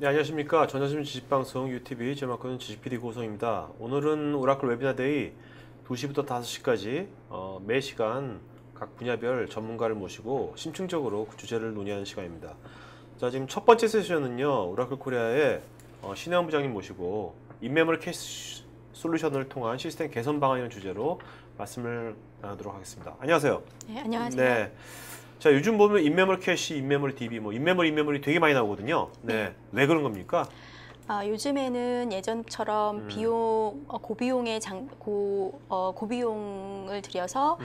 네, 안녕하십니까. 전자시민 지식방송 UTV 제막은 지식PD 고성입니다. 오늘은 오라클 웨비나데이 2시부터 5시까지 매 시간 각 분야별 전문가를 모시고 심층적으로 그 주제를 논의하는 시간입니다. 자, 지금 첫 번째 세션은요, 오라클 코리아의 신혜원 부장님 모시고 인메모리 캐시 솔루션을 통한 시스템 개선 방안이라는 주제로 말씀을 나누도록 하겠습니다. 안녕하세요. 네, 안녕하세요. 네. 자, 요즘 보면 인메모리 캐시, 인메모리 DB, 인메모리 되게 많이 나오거든요. 네. 왜 그런 겁니까? 요즘에는 예전처럼 고비용의 고비용을 들여서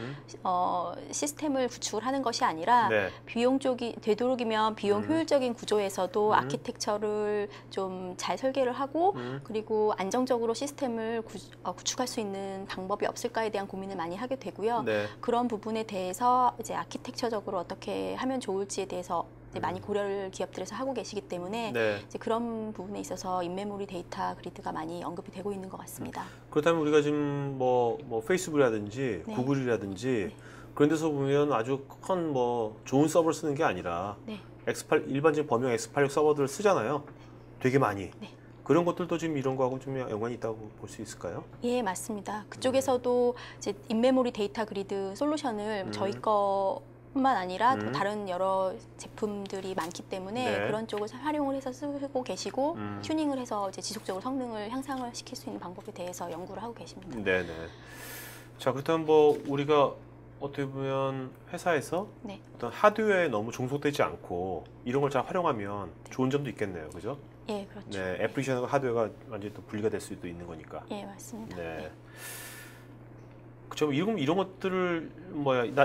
시스템을 구축을 하는 것이 아니라 네. 비용 쪽이 되도록이면 비용 효율적인 구조에서도 아키텍처를 좀 잘 설계를 하고 그리고 안정적으로 시스템을 구축할 수 있는 방법이 없을까에 대한 고민을 많이 하게 되고요. 네. 그런 부분에 대해서 이제 아키텍처적으로 어떻게 하면 좋을지에 대해서 많이 고려를 기업들에서 하고 계시기 때문에 네. 이제 그런 부분에 있어서 인메모리 데이터 그리드가 많이 언급이 되고 있는 것 같습니다. 그렇다면 우리가 지금 뭐 페이스북이라든지 네. 구글이라든지 그런 데서 보면 아주 큰 좋은 서버를 쓰는 게 아니라 네. 일반적인 범용 X86 서버들을 쓰잖아요. 되게 많이. 네. 그런 것들도 지금 이런 거하고 좀 연관이 있다고 볼 수 있을까요? 예, 맞습니다. 그쪽에서도 이제 인메모리 데이터 그리드 솔루션을 저희 뿐만 아니라 또 다른 여러 제품들이 많기 때문에 네. 그런 쪽을 활용을 해서 쓰고 계시고 튜닝을 해서 이제 지속적으로 성능을 향상을 시킬 수 있는 방법에 대해서 연구를 하고 계십니다. 네네. 자, 그렇다면 우리가 어떻게 보면 회사에서 네. 어떤 하드웨어에 너무 종속되지 않고 이런 걸 잘 활용하면 좋은 점도 있겠네요, 그죠? 예, 그렇죠. 네, 애플리케이션과 하드웨어가 완전히 또 분리가 될 수도 있는 거니까. 예, 맞습니다. 네. 네. 그렇죠. 이런 것들을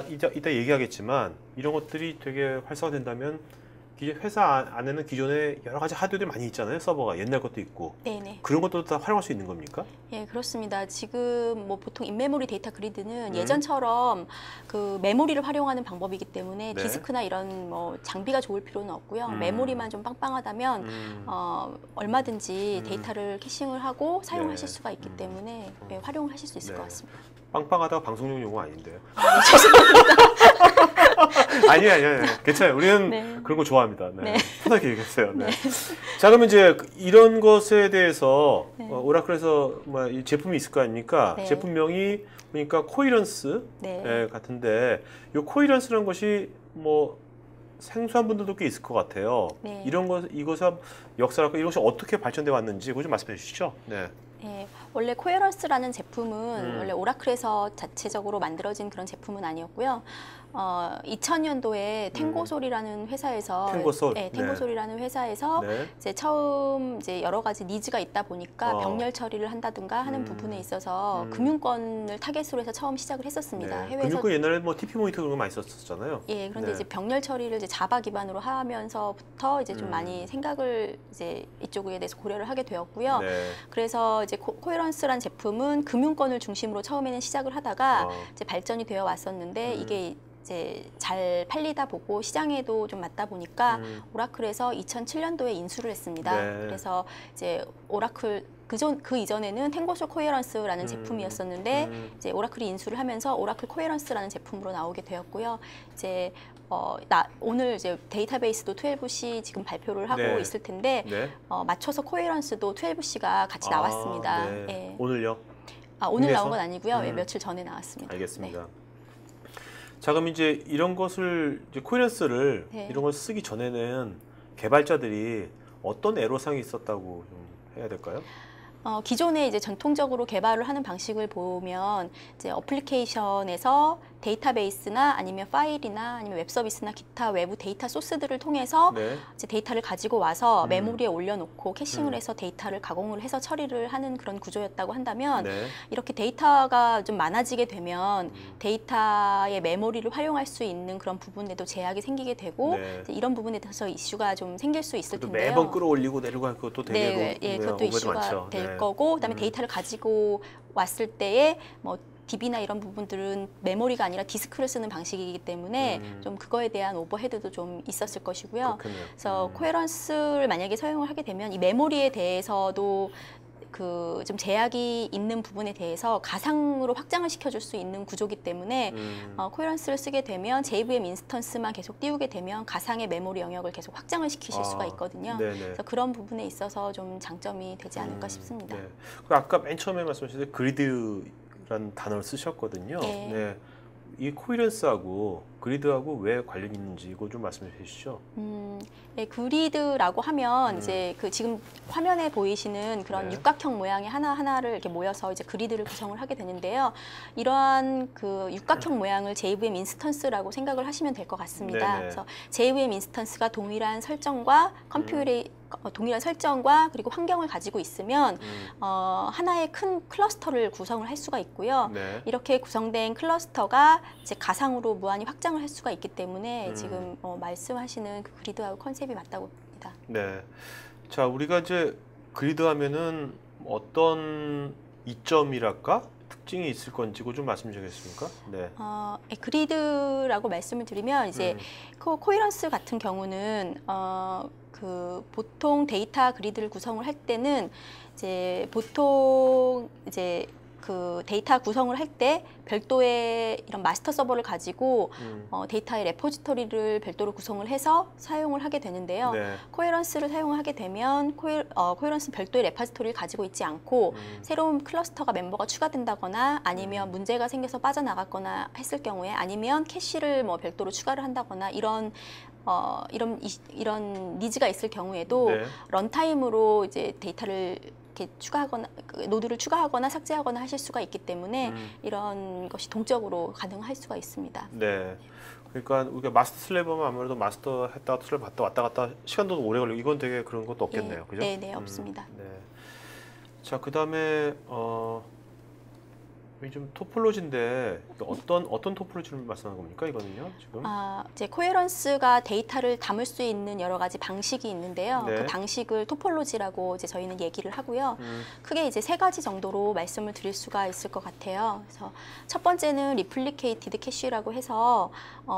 이따 얘기하겠지만 이런 것들이 되게 활성화된다면 회사 안에는 기존에 여러 가지 하드웨어들이 많이 있잖아요. 서버가 옛날 것도 있고. 네네. 그런 것도 다 활용할 수 있는 겁니까? 예, 그렇습니다. 지금 보통 인메모리 데이터 그리드는 예전처럼 그 메모리를 활용하는 방법이기 때문에 네. 디스크나 이런 장비가 좋을 필요는 없고요. 메모리만 좀 빵빵하다면 얼마든지 데이터를 캐싱을 하고 사용하실 수가 있기 때문에 예, 활용하실 수 있을 것 같습니다. 빵빵하다가 방송용 용어 아닌데요. 네, 죄송합니다. 아니에요. 괜찮아요. 우리는 네. 그런 거 좋아합니다. 네. 네. 편하게 얘기했어요. 네. 자, 그러면 이제 이런 것에 대해서 네. 오라클에서 이 제품이 있을 거 아닙니까? 네. 제품명이 보니까 코이런스 네. 같은데 이 코이런스라는 것이 생소한 분들도 꽤 있을 것 같아요. 네. 이것의 역사랄까 이것이 어떻게 발전돼 왔는지 그거 좀 말씀해 주시죠. 네. 예, 원래 코에런스라는 제품은 원래 오라클에서 자체적으로 만들어진 그런 제품은 아니었고요. 2000년도에 탱고솔이라는 회사에서 탱고솔. 네, 탱고솔이라는 회사에서 네. 이제 처음 이제 여러 가지 니즈가 있다 보니까 병렬 처리를 한다든가 하는 부분에 있어서 금융권을 타겟으로 해서 처음 시작을 했었습니다. 네. 해외에서 금융권 옛날에 TP 모니터 그런 거 많이 썼었잖아요. 예, 그런데 네. 이제 병렬 처리를 이제 자바 기반으로 하면서부터 이제 좀 많이 생각을 이제 이쪽에 대해서 고려를 하게 되었고요. 네. 그래서 이제 코에런스란 제품은 금융권을 중심으로 처음에는 시작을 하다가 이제 발전이 되어 왔었는데 이게 이제 잘 팔리다 보고 시장에도 좀 맞다 보니까 오라클에서 2007년도에 인수를 했습니다. 네. 그래서 이제 오라클 그 이전에는 탱고솔 코에런스라는 제품이었었는데 이제 오라클이 인수를 하면서 오라클 코에런스라는 제품으로 나오게 되었고요. 이제 오늘 이제 데이터베이스도 12C 지금 발표를 하고 네. 있을 텐데 네. 맞춰서 코에런스도 12C가 같이 나왔습니다. 네. 예. 오늘요? 오늘 국내에서? 나온 건 아니고요. 예, 며칠 전에 나왔습니다. 알겠습니다. 네. 자, 그럼 이제 이런 것을 코이런스를 네. 이런 걸 쓰기 전에는 개발자들이 어떤 애로사항이 있었다고 좀 해야 될까요? 기존에 이제 전통적으로 개발을 하는 방식을 보면 이제 어플리케이션에서 데이터베이스나 아니면 파일이나 아니면 웹 서비스나 기타 외부 데이터 소스들을 통해서 네. 이제 데이터를 가지고 와서 메모리에 올려놓고 캐싱을 해서 데이터를 가공을 해서 처리를 하는 그런 구조였다고 한다면 네. 이렇게 데이터가 좀 많아지게 되면 데이터의 메모리를 활용할 수 있는 그런 부분에도 제약이 생기게 되고 네. 이제 이런 부분에 대해서 이슈가 좀 생길 수 있을 텐데요. 매번 끌어올리고 내려가는 것도 되게 네, 예, 그것도 오버헤드 이슈가 많죠. 될 네. 거고, 그다음에 데이터를 가지고 왔을 때에 DB나 이런 부분들은 메모리가 아니라 디스크를 쓰는 방식이기 때문에 좀 그거에 대한 오버헤드도 좀 있었을 것이고요. 그렇군요. 그래서 코에런스를 만약에 사용을 하게 되면 이 메모리에 대해서도 그 좀 제약이 있는 부분에 대해서 가상으로 확장을 시켜줄 수 있는 구조기 때문에 코헤런스를 쓰게 되면 JVM 인스턴스만 계속 띄우게 되면 가상의 메모리 영역을 계속 확장을 시키실 수가 있거든요. 네네. 그래서 그런 부분에 있어서 좀 장점이 되지 않을까 싶습니다. 네. 그리고 아까 맨 처음에 말씀하신 때 그리드라는 단어를 쓰셨거든요. 네. 네. 이 코헤런스하고 그리드하고 왜 관련이 있는지 이거 좀 말씀해 주시죠. 네, 그리드라고 하면 이제 그 지금 화면에 보이시는 그런 네. 육각형 모양의 하나하나를 이렇게 모여서 이제 그리드를 구성을 하게 되는데요. 이러한 그 육각형 모양을 JVM 인스턴스라고 생각을 하시면 될 것 같습니다. 네네. 그래서 JVM 인스턴스가 동일한 설정과 동일한 설정과 그리고 환경을 가지고 있으면 하나의 큰 클러스터를 구성을 할 수가 있고요. 네. 이렇게 구성된 클러스터가 이제 가상으로 무한히 확장을 할 수가 있기 때문에 지금 말씀하시는 그 그리드하고 컨셉이 맞다고 봅니다. 네. 자, 우리가 이제 그리드 하면은 어떤 이점이랄까? 특징이 있을 건지 그거 좀 말씀 주시겠습니까? 네. 그리드라고 말씀을 드리면 이제 코헤런스 같은 경우는 그 보통 데이터 그리드를 구성을 할 때는 이제 보통 이제 그 데이터 구성을 할 때 별도의 이런 마스터 서버를 가지고 데이터의 레포지토리를 별도로 구성을 해서 사용을 하게 되는데요. 네. 코헤런스를 사용하게 되면 코헤런스는 별도의 레포지토리를 가지고 있지 않고 새로운 클러스터가 멤버가 추가된다거나 아니면 문제가 생겨서 빠져나갔거나 했을 경우에 아니면 캐시를 뭐 별도로 추가를 한다거나 이런 니즈가 있을 경우에도 네. 런타임으로 이제 데이터를 이렇게 추가하거나 노드를 추가하거나 삭제하거나 하실 수가 있기 때문에 이런 것이 동적으로 가능할 수가 있습니다. 네. 그러니까 우리가 마스터 슬랩하면 아무래도 마스터 했다가 슬랩 왔다 갔다 시간도 오래 걸리고 이건 되게 그런 것도 없겠네요. 그죠? 네, 없습니다. 네. 자, 그다음에 이 좀 토폴로지인데 어떤 토폴로지를 말씀하는 겁니까? 이거는요, 지금? 이제 코헤런스가 데이터를 담을 수 있는 여러 가지 방식이 있는데요. 네. 그 방식을 토폴로지라고 이제 저희는 얘기를 하고요. 크게 이제 3가지 정도로 말씀을 드릴 수가 있을 것 같아요. 그래서 첫 번째는 리플리케이티드 캐시라고 해서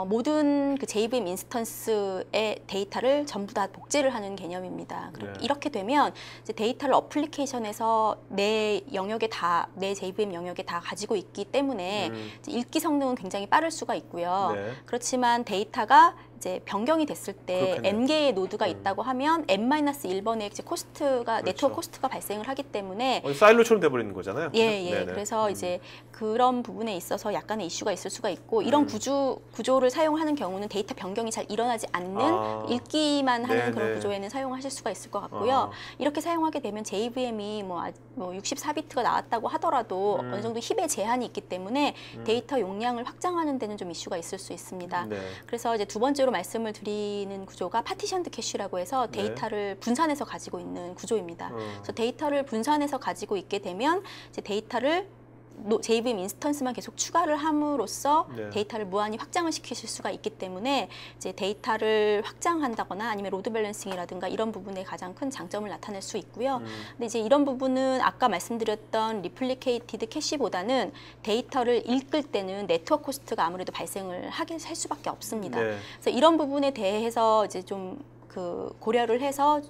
모든 그 JVM 인스턴스의 데이터를 전부 다 복제를 하는 개념입니다. 네. 이렇게 되면 이제 데이터를 어플리케이션에서 내 JVM 영역에 다 가지고 있기 때문에 이제 읽기 성능은 굉장히 빠를 수가 있고요. 네. 그렇지만 데이터가 이제 변경이 됐을 때 그렇겠네요. N개의 노드가 있다고 하면 N-1번의 이제 코스트가 그렇죠. 네트워크 코스트가 발생을 하기 때문에 사일로처럼 돼버리는 거잖아요. 예. 네네. 그래서 이제 그런 부분에 있어서 약간의 이슈가 있을 수가 있고 이런 구조를 사용하는 경우는 데이터 변경이 잘 일어나지 않는 읽기만 하는 그런 네네. 구조에는 사용하실 수가 있을 것 같고요. 이렇게 사용하게 되면 JVM이 뭐 64비트가 나왔다고 하더라도 어느 정도 힙의 제한이 있기 때문에 데이터 용량을 확장하는 데는 좀 이슈가 있을 수 있습니다. 네. 그래서 이제 두 번째로 말씀을 드리는 구조가 파티션드 캐시라고 해서 데이터를 분산해서 가지고 있는 구조입니다. 그래서 데이터를 분산해서 가지고 있게 되면 이제 데이터를 JVM 인스턴스만 계속 추가를 함으로써 네. 데이터를 무한히 확장을 시키실 수가 있기 때문에 이제 데이터를 확장한다거나 아니면 로드 밸런싱이라든가 이런 부분에 가장 큰 장점을 나타낼 수 있고요. 근데 이제 이런 부분은 아까 말씀드렸던 리플리케이티드 캐시보다는 데이터를 읽을 때는 네트워크 코스트가 아무래도 발생을 할 수밖에 없습니다. 네. 그래서 이런 부분에 대해서 이제 좀 그 고려를 해서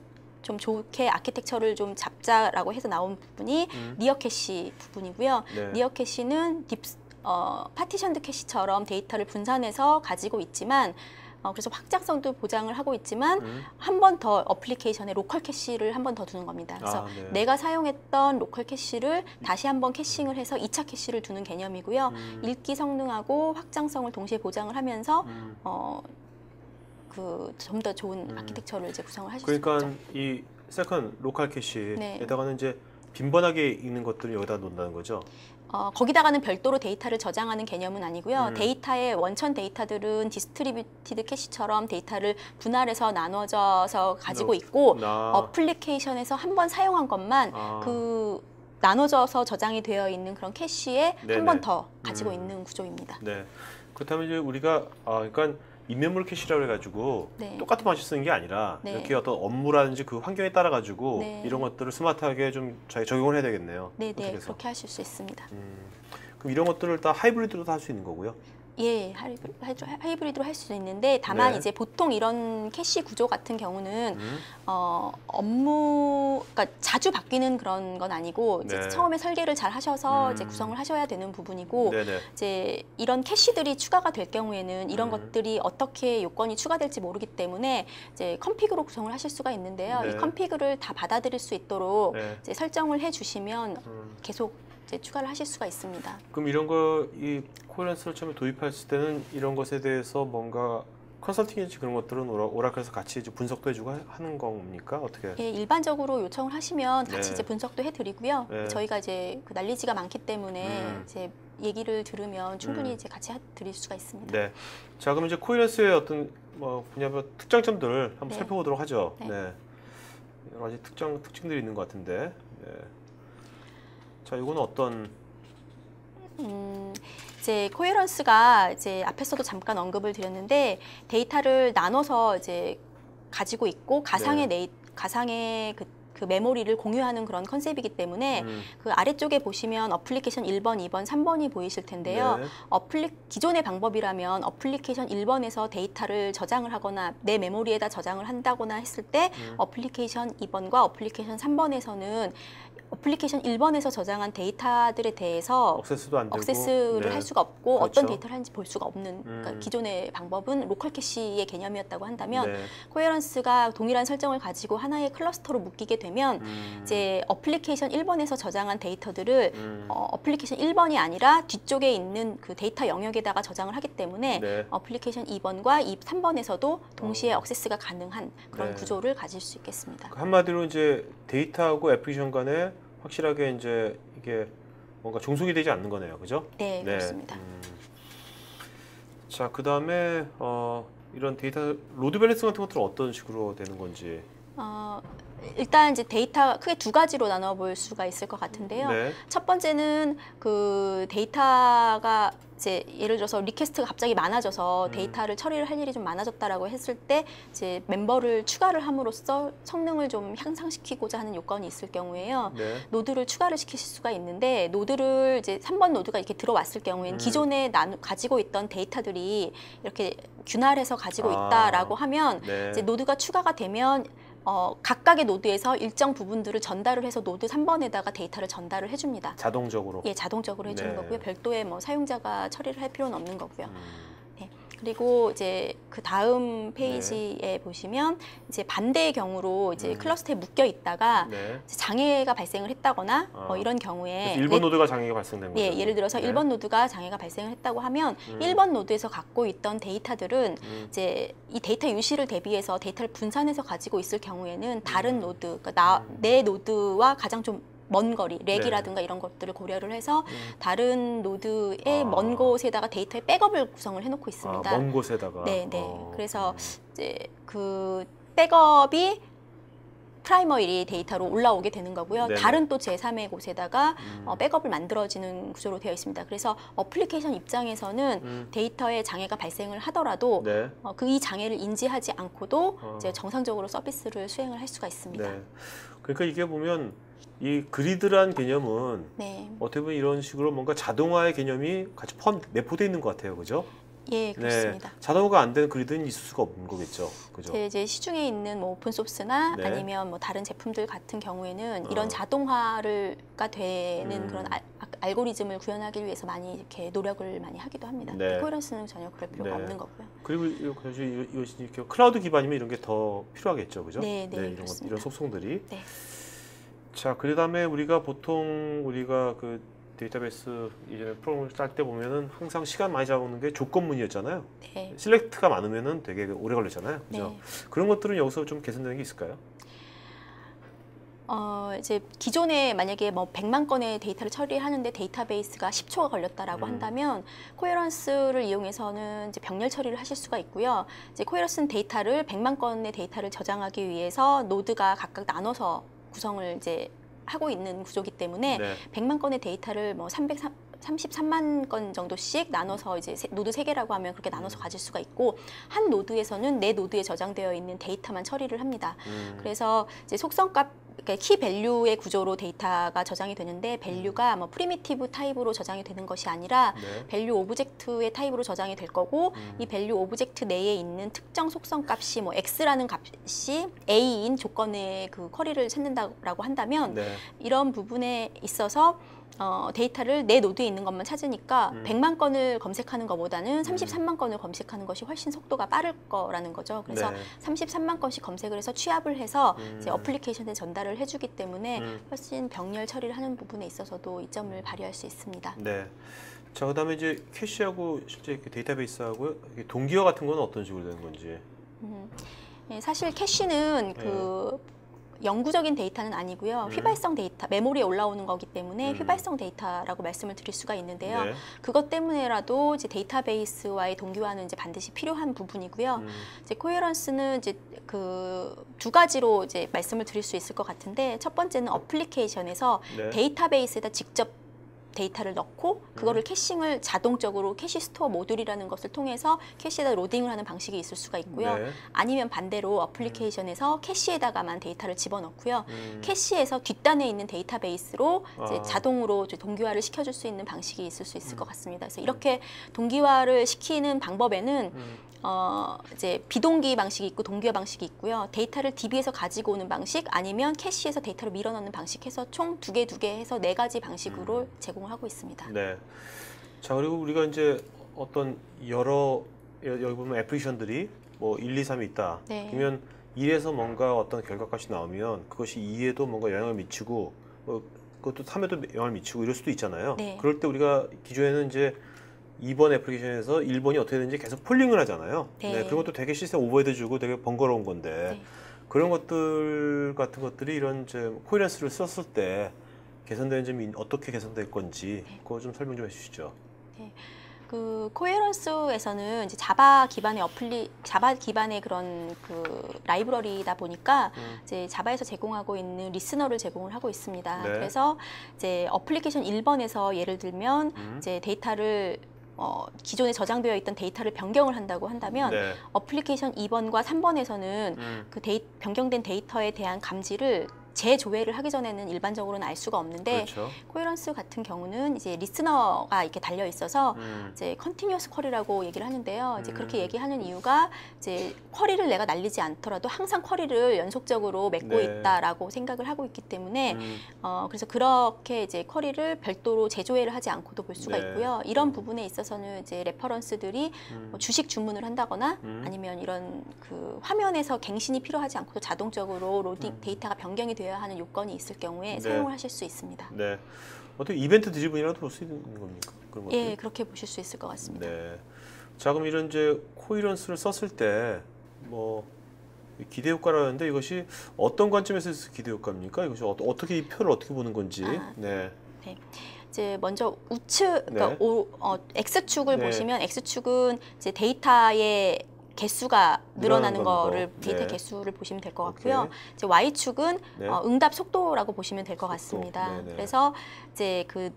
좀 좋게 아키텍처를 좀 잡자라고 해서 나온 부분이 니어 캐시 부분이고요. 네. 니어 캐시는 파티션드 캐시처럼 데이터를 분산해서 가지고 있지만 그래서 확장성도 보장을 하고 있지만 한 번 더 어플리케이션에 로컬 캐시를 한 번 더 두는 겁니다. 그래서 네. 내가 사용했던 로컬 캐시를 다시 한번 캐싱을 해서 2차 캐시를 두는 개념이고요. 읽기 성능하고 확장성을 동시에 보장을 하면서 좀 더 좋은 아키텍처를 이제 구성을 하실 수 있죠. 그러니까 이 세컨 로컬 캐시에다가는 이제 빈번하게 읽는 것들을 여기다 놓는다는 거죠. 거기다가는 별도로 데이터를 저장하는 개념은 아니고요. 데이터의 원천 데이터들은 디스트리뷰티드 캐시처럼 데이터를 분할해서 나눠져서 가지고 있고 어플리케이션에서 한 번 사용한 것만 그 나눠져서 저장이 되어 있는 그런 캐시에 한 번 더 가지고 있는 구조입니다. 네. 그렇다면 이제 우리가 그러니까 인메모리 캐시라고 해가지고 똑같은 방식 쓰는 게 아니라 이렇게 어떤 업무라든지 그 환경에 따라 가지고 이런 것들을 스마트하게 좀 적용을 해야 되겠네요. 네, 그렇게 하실 수 있습니다. 그럼 이런 것들을 다 하이브리드로 다 할 수 있는 거고요. 예, 하이브리드로 할 수도 있는데 다만 네. 이제 보통 이런 캐시 구조 같은 경우는 그러니까 자주 바뀌는 그런 건 아니고 이제 네. 처음에 설계를 잘 하셔서 이제 구성을 하셔야 되는 부분이고 네네. 이제 이런 캐시들이 추가가 될 경우에는 이런 것들이 어떻게 요건이 추가될지 모르기 때문에 이제 컨피그로 구성을 하실 수가 있는데요. 네. 이 컨피그를 다 받아들일 수 있도록 네. 이제 설정을 해주시면 계속 이제 추가를 하실 수가 있습니다. 그럼 이런 거 이 코헤런스를 처음에 도입했을 때는 이런 것에 대해서 뭔가 컨설팅인지 그런 것들은 오라클에서 같이 이제 분석도 해주고 하는 겁니까? 어떻게? 예, 일반적으로 요청을 하시면 같이 네. 이제 분석도 해드리고요. 네. 저희가 이제 그 난리지가 많기 때문에 이제 얘기를 들으면 충분히 이제 같이 드릴 수가 있습니다. 네. 자, 그럼 이제 코헤런스의 어떤 뭐 분야별 특장점들을 한번 네. 살펴보도록 하죠. 네. 네. 여러 가지 특징들이 있는 것 같은데. 네. 자, 이거는 어떤? 이제 코헤런스가 이제 앞에서도 잠깐 언급을 드렸는데 데이터를 나눠서 이제 가지고 있고 가상의 그 메모리를 공유하는 그런 컨셉이기 때문에 그 아래쪽에 보시면 어플리케이션 1번, 2번, 3번이 보이실 텐데요. 네. 기존의 방법이라면 어플리케이션 1번에서 데이터를 저장을 하거나 내 메모리에다 저장을 한다거나 했을 때 어플리케이션 2번과 어플리케이션 3번에서는 어플리케이션 1번에서 저장한 데이터들에 대해서 억세스도 안 되고 억세스를 네. 할 수가 없고 그렇죠. 어떤 데이터를 하는지 볼 수가 없는 그러니까 기존의 방법은 로컬 캐시의 개념이었다고 한다면 네. 코헤런스가 동일한 설정을 가지고 하나의 클러스터로 묶이게 되면 이제 어플리케이션 1번에서 저장한 데이터들을 어플리케이션 1번이 아니라 뒤쪽에 있는 그 데이터 영역에다가 저장을 하기 때문에 네. 어플리케이션 2번과 3번에서도 동시에 억세스가 가능한 그런 네. 구조를 가질 수 있겠습니다. 한마디로 이제 데이터하고 애플리케이션 간에 확실하게 이제 이게 뭔가 종속이 되지 않는 거네요, 그죠? 네, 그렇습니다. 자, 그 다음에 이런 데이터 로드 밸런스 같은 것들은 어떤 식으로 되는 건지. 일단 이제 데이터 크게 두 가지로 나눠볼 수가 있을 것 같은데요. 네. 첫 번째는 그 데이터가 이제 예를 들어서 리퀘스트가 갑자기 많아져서 데이터를 처리를 할 일이 좀 많아졌다라고 했을 때 이제 멤버를 추가를 함으로써 성능을 좀 향상시키고자 하는 요건이 있을 경우에요. 네. 노드를 추가를 시키실 수가 있는데 노드를 이제 3번 노드가 이렇게 들어왔을 경우에는 기존에 가지고 있던 데이터들이 이렇게 균할해서 가지고 있다라고 하면 네. 이제 노드가 추가가 되면 각각의 노드에서 일정 부분들을 전달을 해서 노드 3번에다가 데이터를 전달을 해줍니다. 자동적으로. 예, 자동적으로 해주는 네. 거고요. 별도의 뭐 사용자가 처리를 할 필요는 없는 거고요. 네. 그리고 이제 그 다음 페이지에 보시면 이제 반대의 경우로 이제 클러스터에 묶여 있다가 네. 이제 장애가 발생을 했다거나 이런 경우에 1번 노드가 장애가 발생된 거죠. 예, 예를 들어서 네. 1번 노드가 장애가 발생을 했다고 하면 1번 노드에서 갖고 있던 데이터들은 이제 이 데이터 유실을 대비해서 데이터를 분산해서 가지고 있을 경우에는 다른 노드, 그러니까 내 노드와 가장 좀 먼 거리, 렉이라든가 이런 것들을 고려를 해서 다른 노드의 먼 곳에다가 데이터의 백업을 구성을 해놓고 있습니다. 먼 곳에다가. 네, 네. 그래서 이제 그 백업이 프라이머리 데이터로 올라오게 되는 거고요. 네네. 다른 또 제3의 곳에다가 백업을 만들어지는 구조로 되어 있습니다. 그래서 어플리케이션 입장에서는 데이터에 장애가 발생을 하더라도 네. 이 장애를 인지하지 않고도 이제 정상적으로 서비스를 수행을 할 수가 있습니다. 네. 그러니까 이게 보면 이 그리드란 개념은 네. 어떻게 보면 이런 식으로 뭔가 자동화의 개념이 같이 내포되어 있는 것 같아요, 그죠? 예, 그렇습니다. 네. 자동화가 안 되는 그리드는 있을 수가 없는 거겠죠, 그죠? 이제 시중에 있는 뭐 오픈 소스나 네. 아니면 뭐 다른 제품들 같은 경우에는 이런 자동화가 되는 그런 알고리즘을 구현하기 위해서 많이 이렇게 노력을 많이 하기도 합니다. 네. 코헤런스는 전혀 그럴 필요가 네. 없는 거고요. 그리고 이것이 이렇게 클라우드 기반이면 이런 게 더 필요하겠죠, 그죠? 네, 네, 그렇습니다. 이런 속성들이. 네. 자, 그 다음에 우리가 그 데이터베이스 이전에 프로그램을 짤 때 보면은 항상 시간 많이 잡는 게 조건문이었잖아요. 네. 실렉트가 많으면은 되게 오래 걸리잖아요. 그죠? 네. 그런 것들은 여기서 좀 개선되는 게 있을까요? 이제 기존에 만약에 뭐 100만 건의 데이터를 처리하는데 데이터베이스가 10초가 걸렸다라고 한다면 코헤런스를 이용해서는 이제 병렬 처리를 하실 수가 있고요. 이제 코헤런스 데이터를 100만 건의 데이터를 저장하기 위해서 노드가 각각 나눠서 구성을 이제 하고 있는 구조기 때문에 네. 100만 건의 데이터를 뭐 33만 건 정도씩 나눠서 이제 노드 3개라고 하면 그렇게 나눠서 가질 수가 있고 한 노드에서는 내 노드에 저장되어 있는 데이터만 처리를 합니다. 그래서 이제 속성값 그러니까 키 밸류의 구조로 데이터가 저장이 되는데 밸류가 뭐 프리미티브 타입으로 저장이 되는 것이 아니라 네. 밸류 오브젝트의 타입으로 저장이 될 거고 이 밸류 오브젝트 내에 있는 특정 속성 값이 뭐 x라는 값이 a인 조건의 그 쿼리를 찾는다라고 한다면 네. 이런 부분에 있어서 데이터를 내 노드에 있는 것만 찾으니까 100만 건을 검색하는 것보다는 33만 건을 검색하는 것이 훨씬 속도가 빠를 거라는 거죠. 그래서 네. 33만 건씩 검색을 해서 취합을 해서 이제 어플리케이션에 전달을 해주기 때문에 훨씬 병렬 처리를 하는 부분에 있어서도 이점을 발휘할 수 있습니다. 네. 자, 그다음에 이제 캐시하고 실제 데이터베이스하고 동기화 같은 건 어떤 식으로 되는 건지. 예, 사실 캐시는 그 영구적인 데이터는 아니고요. 휘발성 데이터, 메모리에 올라오는 거기 때문에 휘발성 데이터라고 말씀을 드릴 수가 있는데요. 네. 그것 때문에라도 이제 데이터베이스와의 동기화는 이제 반드시 필요한 부분이고요. 이제 코헤런스는 이제 그 두 가지로 이제 말씀을 드릴 수 있을 것 같은데 첫 번째는 어플리케이션에서 네. 데이터베이스에다 직접 데이터를 넣고 그거를 캐싱을 자동적으로 캐시 스토어 모듈이라는 것을 통해서 캐시에다 로딩을 하는 방식이 있을 수가 있고요. 네. 아니면 반대로 어플리케이션에서 캐시에다가만 데이터를 집어넣고요. 캐시에서 뒷단에 있는 데이터베이스로 이제 자동으로 이제 동기화를 시켜줄 수 있는 방식이 있을 수 있을 것 같습니다. 그래서 이렇게 동기화를 시키는 방법에는 이제 비동기 방식이 있고 동기화 방식이 있고요. 데이터를 DB에서 가지고 오는 방식 아니면 캐시에서 데이터를 밀어넣는 방식 해서 총 두 개 해서 4가지 방식으로 제공을 하고 있습니다. 네. 자, 그리고 우리가 이제 어떤 여기 보면 애플리케이션들이 뭐 1, 2, 3이 있다. 네. 그러면 1에서 뭔가 어떤 결과값이 나오면 그것이 2에도 뭔가 영향을 미치고 그것도 3에도 영향을 미치고 이럴 수도 있잖아요. 네. 그럴 때 우리가 기존에는 이제 2번 애플리케이션에서 1번이 어떻게 되는지 계속 폴링을 하잖아요. 네. 그런 것도 되게 시스템 오버헤드 주고 되게 번거로운 건데 네. 그런 것들 같은 것들이 이런 이제 코헤런스를 썼을 때 개선되는 점이 어떻게 개선될 건지 그거 좀 설명 좀 해주시죠. 그 코헤런스에서는 이제 자바 기반의 그런 그 라이브러리다 보니까 이제 자바에서 제공하고 있는 리스너를 제공을 하고 있습니다. 네. 그래서 이제 어플리케이션 1번에서 예를 들면 이제 데이터를 기존에 저장되어 있던 데이터를 변경을 한다고 한다면 네. 어플리케이션 2번과 3번에서는 그 변경된 데이터에 대한 감지를 재조회를 하기 전에는 일반적으로는 알 수가 없는데 그렇죠. 코헤런스 같은 경우는 이제 리스너가 이렇게 달려 있어서 이제 컨티뉴어스 쿼리라고 얘기를 하는데요. 이제 그렇게 얘기하는 이유가 이제 쿼리를 내가 날리지 않더라도 항상 쿼리를 연속적으로 맺고 네. 있다라고 생각을 하고 있기 때문에 그래서 그렇게 이제 쿼리를 별도로 재조회를 하지 않고도 볼 수가 네. 있고요. 이런 부분에 있어서는 이제 레퍼런스들이 뭐 주식 주문을 한다거나 아니면 이런 그 화면에서 갱신이 필요하지 않고도 자동적으로 로딩 데이터가 변경이 되어야 하는 요건이 있을 경우에 네. 사용을 하실 수 있습니다. 네. 어떻게 이벤트 드리븐이라도 볼 수 있는 겁니까? 그런 것들? 예, 그렇게 보실 수 있을 것 같습니다. 네. 자, 그럼 이런 이제 코헤런스를 썼을 때 뭐 기대 효과라는데 이것이 어떤 관점에서 기대 효과입니까? 이것이 어떻게 이 표를 어떻게 보는 건지. 네. 네. 이제 먼저 우측, 그러니까 X축을 네. 보시면 X축은 이제 데이터의 개수가 늘어나는 거. 거를 데이터 네. 개수를 보시면 될 것 같고요. 오케이. 이제 Y축은 네. 응답 속도라고 보시면 될 것 속도. 같습니다. 네네. 그래서 이제 그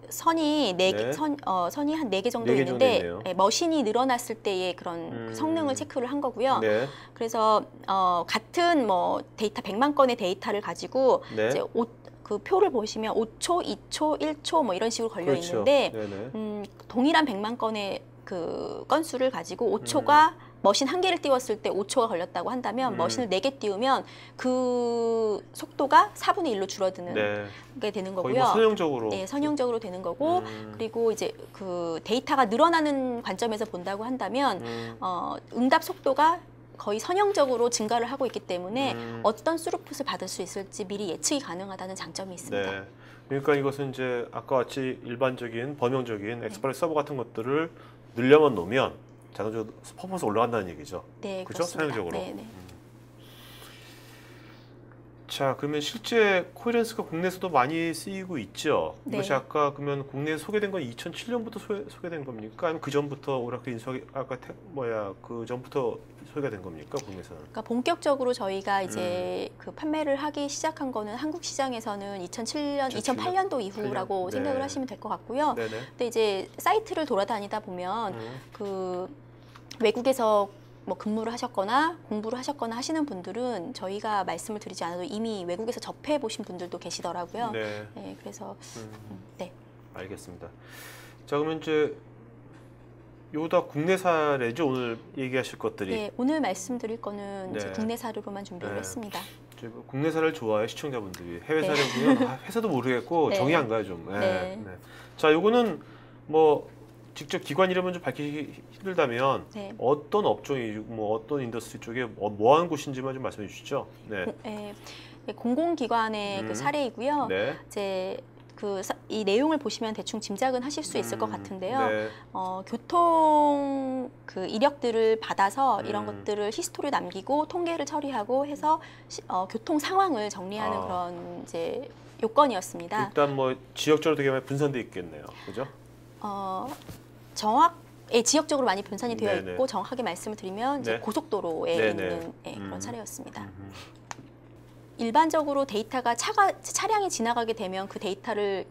선이 네. 선이 한 4개 정도 4개 정도 있는데 있네요. 머신이 늘어났을 때의 그런 성능을 체크를 한 거고요. 네. 그래서 같은 뭐 데이터 100만 건의 데이터를 가지고 네. 이제 그 표를 보시면 5초, 2초, 1초 뭐 이런 식으로 걸려 그렇죠. 있는데 네네. 동일한 100만 건의 그 건수를 가지고 5초가 머신 한 개를 띄웠을 때 5초가 걸렸다고 한다면 머신을 4개 띄우면 그 속도가 4분의 1로 줄어드는 네. 게 되는 거의 거고요. 뭐 선형적으로. 네, 선형적으로 되는 거고 그리고 이제 그 데이터가 늘어나는 관점에서 본다고 한다면 응답 속도가 거의 선형적으로 증가를 하고 있기 때문에 어떤 스루풋을 받을 수 있을지 미리 예측이 가능하다는 장점이 있습니다. 네. 그러니까 이것은 이제 아까 같이 일반적인 범용적인 엑스프레스 서버 같은 것들을 늘려만 놓으면 자동적으로 퍼포먼스 올라간다는 얘기죠. 네, 그렇죠? 그렇습니다. 선형적으로. 네, 네. 자, 그러면 실제 코헤런스가 국내에서도 많이 쓰이고 있죠. 네. 이것이 아까 그러면 국내에 소개된 건 2007년부터 소개된 겁니까? 아니면 그 전부터 오라클 인수하기 그 전부터 소개가 된 겁니까? 국내에서는? 그러니까 본격적으로 저희가 이제 그 판매를 하기 시작한 거는 한국 시장에서는 2008년도 이후라고 8년? 생각을 네. 하시면 될 것 같고요. 네네. 근데 이제 사이트를 돌아다니다 보면 그 외국에서 뭐 근무를 하셨거나 공부를 하셨거나 하시는 분들은 저희가 말씀을 드리지 않아도 이미 외국에서 접해 보신 분들도 계시더라고요. 네. 네, 그래서 네. 알겠습니다. 자, 그러면 이제 요 다 국내 사례죠, 오늘 얘기하실 것들이. 네, 오늘 말씀드릴 거는 이제 네. 국내 사례로만 준비를 네. 했습니다. 이제 뭐 국내 사례를 좋아해 시청자분들이. 해외 네. 사례 보면 회사도 모르겠고 네. 정이 안 가요 좀. 네. 네. 네. 자, 요거는 뭐 직접 기관 이름은 좀 밝히기 힘들다면 네. 어떤 업종이 뭐 어떤 인더스트리 쪽에 뭐 하는 곳인지만 좀 말씀해 주시죠. 네. 공공기관의 그 사례이고요. 네. 이제 이 내용을 보시면 대충 짐작은 하실 수 있을 것 같은데요. 네. 교통 그 이력들을 받아서 이런 것들을 히스토리를 남기고 통계를 처리하고 해서 교통 상황을 정리하는 그런 이제 요건이었습니다. 일단 뭐 지역적으로 되게 많이 분산돼 있겠네요. 그죠? 지역적으로 많이 분산이 되어 네네. 있고 정확하게 말씀을 드리면 이제 네. 고속도로에 네네. 있는 그런 차례였습니다. 음. 일반적으로 데이터가 차량이 지나가게 되면 그 데이터를